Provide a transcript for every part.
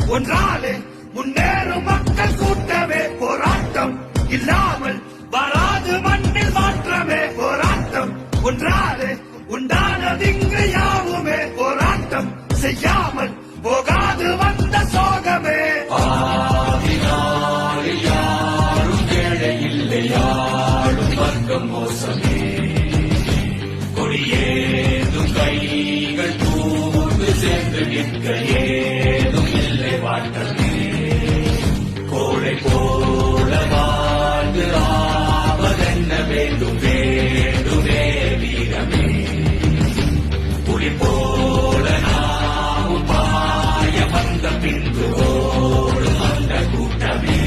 ஒன்றாலே முன்னேறும் மக்கள் கூட்டமே போராட்டம் இல்லாமல் வராது மண்ணில் மாற்றமே போராட்டம் ஒன்றாலே உண்டானதிங்கு யாவுமே போராட்டம் செய்யாமல் போகாது வந்த சோகமே யாரும் ஏழை இல்லை யாரும் வர்க்கம் மோசமே கொடியேதும் கைகள் கூர்ந்து சேர்ந்து நிற்க ஏதும் இல்லை வாட்டமே கோடை போல வாழ்ந்து ஆவதென்ன வேண்டும் வேண்டுமே வீரமே புலி போல நாமும் பாய வந்த பின்பு ஓடும் அந்த கூட்டமே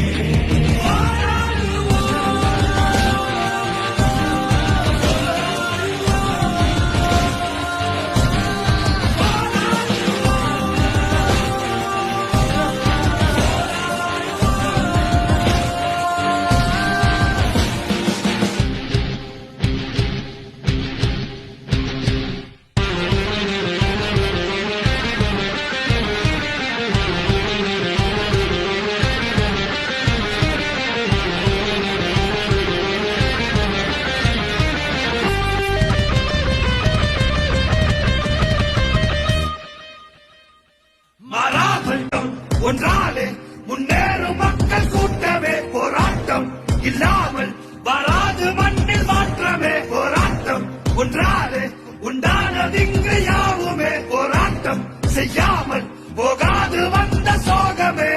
ஒன்றாலே முன்னேறும் மக்கள் கூட்டமே போராட்டம் இல்லாமல் வராது மண்ணில் மாற்றமே போராட்டம் ஒன்றாலே உண்டானதிங்கு யாவுமே போராட்டம் செய்யாமல் போகாது வந்த சோகமே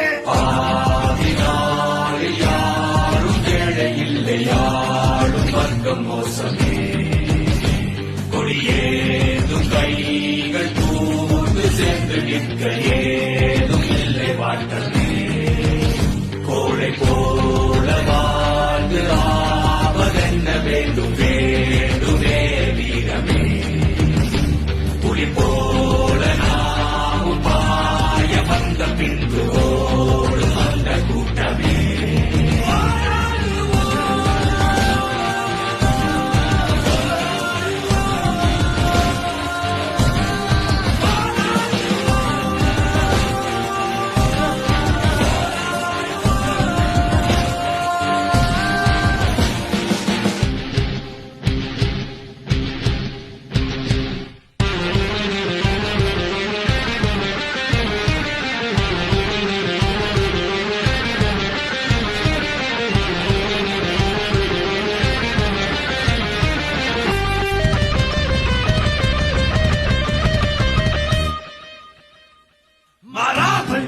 யாரும் ஏழை இல்லை யாரும் வர்க்கம் மோசமே கொடியேதும் கைகள் கூர்ந்து சேர்ந்து நிற்க ஏதும் இல்லை வாட்டமே